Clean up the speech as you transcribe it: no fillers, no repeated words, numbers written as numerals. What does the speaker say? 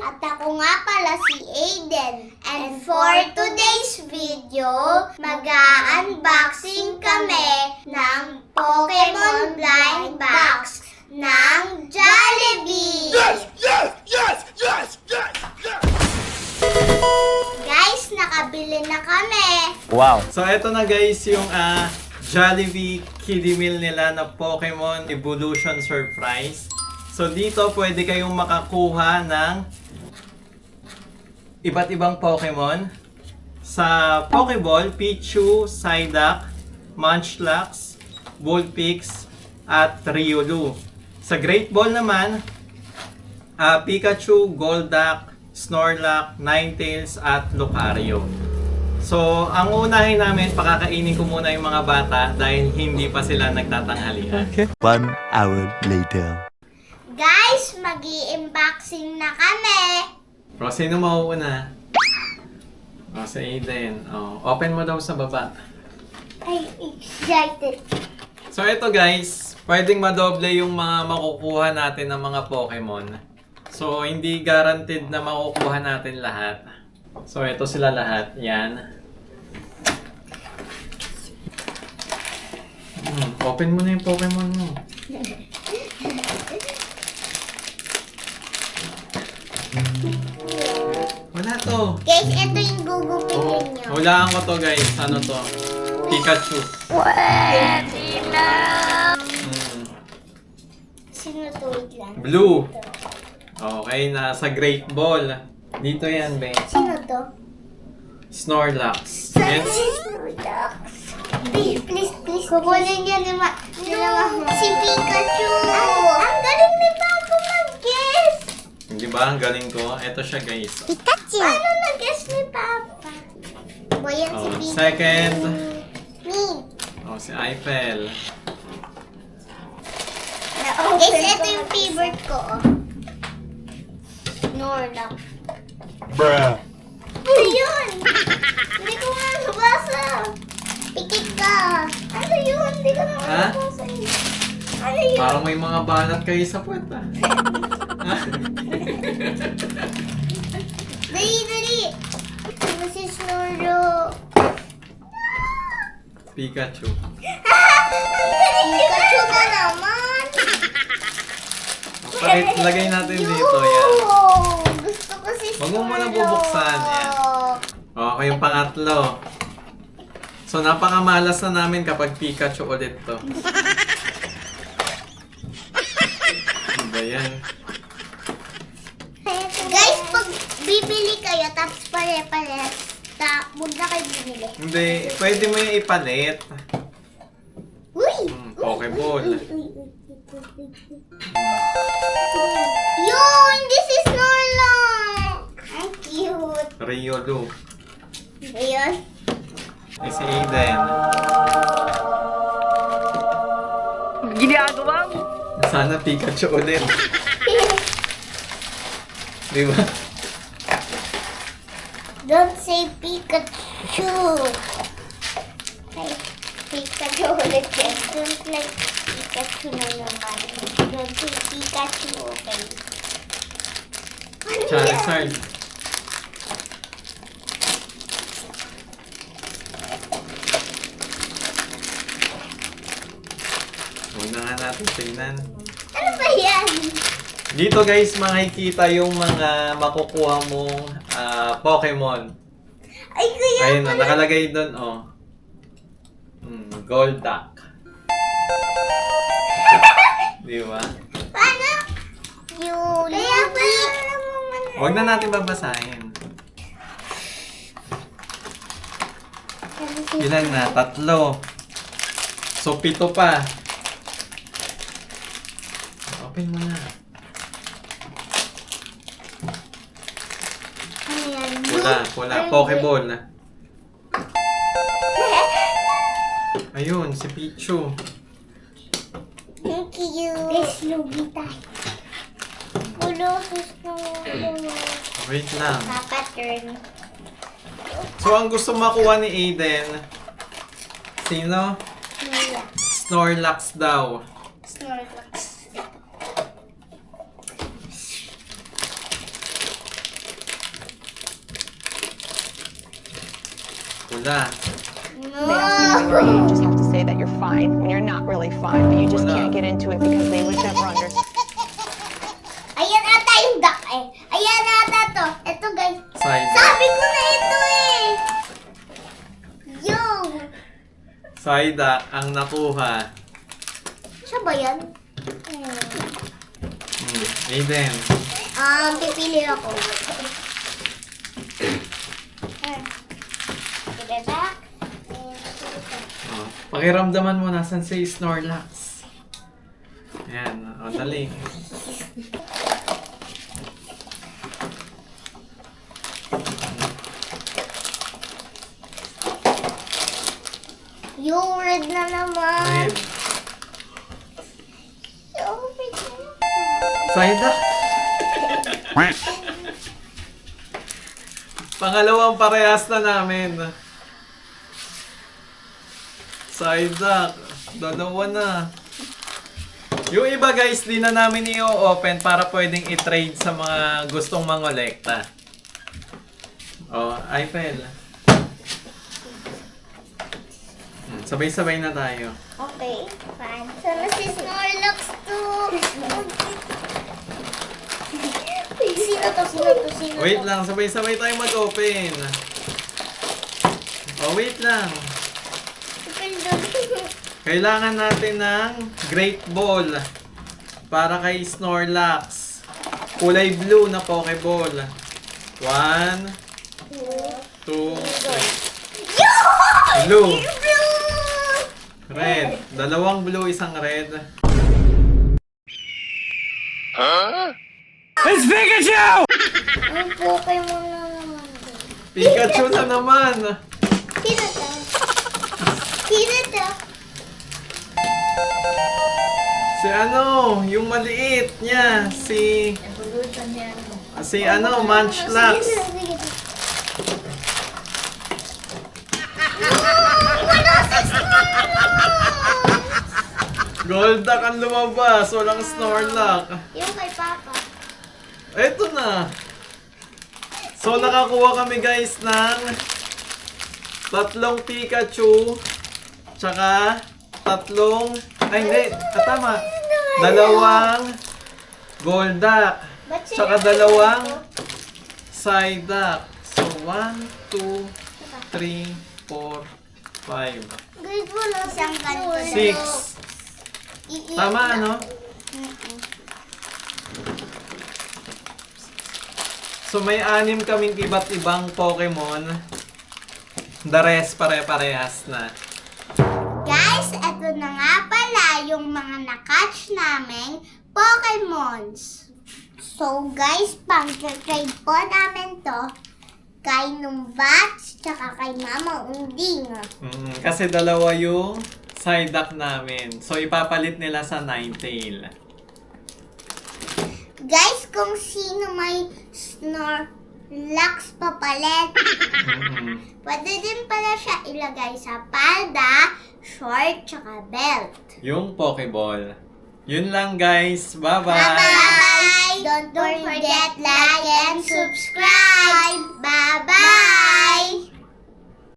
At ako nga pala si Aiden. And for today's video, mag-unboxing kami ng Pokemon Blind Box ng Jollibee. Yes! Yes! Yes! Yes! Yes! Yes! Guys, nakabili na kami. Wow. So eto na guys yung Jollibee Kiddie Meal nila na Pokemon Evolution Surprise. So dito pwede kayong makakuha ng iba't ibang Pokemon. Sa Pokeball, Pichu, Psyduck, Munchlax, Vulpix, at Riolu. Sa Great Ball naman, Pikachu, Golduck, Snorlax, Ninetales, at Lucario. So, ang unahin namin, pakakainin ko muna yung mga bata dahil hindi pa sila nagtatanghalian. Okay. 1 hour later. Guys, mag-i-unboxing na kami. Pero sino mauuna? Si Aiden. Open mo daw sa baba. Ay, excited. So, ito guys, pwedeng madoble yung mga makukuha natin ng mga Pokemon. So, hindi guaranteed na makukuha natin lahat. So, ito sila lahat. Yan. Open mo na yung Pokemon mo. Wala to. Guys, ito yung gugupin nyo. Hulaan ko to guys. Ano to? Pikachu. Pwede na. Sino to? Wait lang. Blue. Okay, nasa Great Ball. Dito yan, Ben. Sino to? Snorlax. Yes. Yes. Please, please, please. Kukunin niya ni si Pikachu. Ang galing ni Papa mag-guess. Di ba? Ang galing ko. Ito siya, guys. Pikachu. Ano nag-guess ni Papa? Boyan si Pikachu. Second. Me. Si Eiffel. Guys, ito yung favorite ko. Snorlax. Bruh. Ano yun? Hindi ko nga nabasa. Pikit ka. Ano yun? Hindi ko nga Ha? nabasa yun. Ano yun? Parang may mga banat kayo sa puwet, ah. Dali, dali. Ano si Snorlax? Pikachu. Pikachu na naman. Lagay natin dito, yan. Gusto ko si Snorlax. Huwag mo muna bubuksan, yan. Okay, yung pangatlo. So, napakamalas na namin kapag Pikachu ulit to. Ano ba yan? Guys, pag bibili kayo, tapos pare-pares, huwag na kayo bibili. Hindi, pwede mo yung ipalit. Uy! Pokeball. Yun! This is Snorlax! Ang cute! Riolu. Ayun. Si Aiden. Ginagawa mo? Sana Pikachu ulit. Di ba? Don't say Pikachu! Ay, Pikachu ulit yan. Don't like Pikachu na naman. Don't say Pikachu, okay? Ano yan? Charizard. Huwag na nga natin tingnan. Ano ba yan? Dito guys, makikita yung mga makukuha mong Pokemon. Ay, kaya Ayun na, nakalagay doon, Golduck. Di ba? paano? Yun. Kaya pala naman. Huwag na natin babasahin. Ilan na? 3. So, 7 pa. Open mo na. Ano yan? Pula. Pokeball. Ayun, si Pichu. Thank you. Let's lugi tayo. Ulo, gusto mo. Wait lang. Papa turn. So, ang gusto makuha ni Aiden, sino? Mia. Snorlax daw. Snorlax. Lola. They ask you when you're in, you just have to say that you're fine when you're not really fine, but you just can't get into it because they would never understand. Ayan ata yung duck eh. Ayan ata to. Ito guys. Side duck. Sabi ko na ito eh. Yo. Side duck ang nakuha. Siya ba yan? Aiden. Pipili ako. Diba? Oh, pakiramdaman mo nasan si Snorlax. Ayan, dali. Yung red na naman. Ayan. Yung red na naman. Side duck. Pangalawang parehas na namin. Side duck. Dalawa na. Yung iba guys, di na namin i-open para pwedeng i-trade sa mga gustong mangolekta. Oh, Eiffel. Sabay-sabay na tayo. Okay, fine. Sana si Snorlax to. Sino to? Sino to? Sino to? Wait lang, sabay-sabay tayo mag-open. Oh, wait lang. Kailangan natin ng Great Ball para kay Snorlax. Kulay blue na Pokeball. 1, 2, 3. Blue. Red. Dalawang blue, isang red. It's Pikachu! Ang Pokemon na naman. Pikachu na naman. Sino to? Sino to? Si ano, yung maliit niya. Si Munchlax. Golduck ang lumabas. Walang Snorlax. Yung kay Papa. Eto na. So, nakakuha kami guys ng 3 Pikachu, tsaka 3, ay hindi, tama. 2 Golduck, tsaka 2 Psyduck. So, 1, 2, 3, 4, 5, Guys, wala siyang ganito. 6. Tama, ano? So, may 6 kaming iba't ibang Pokemon. The rest, pare-parehas na. Guys, eto na nga pala yung mga nakatch naming Pokemons. So guys, pang-trade po namin to kay Numbats tsaka kay Mama Unding. Kasi dalawa yung Psyduck namin. So, ipapalit nila sa Ninetale. Guys, kung sino may Snorlax papalit, pwede din pala siya ilagay sa palda, short, tsaka belt. Yung Pokeball. Yun lang guys. Bye-bye! Bye-bye! Don't forget like and subscribe! Bye-bye!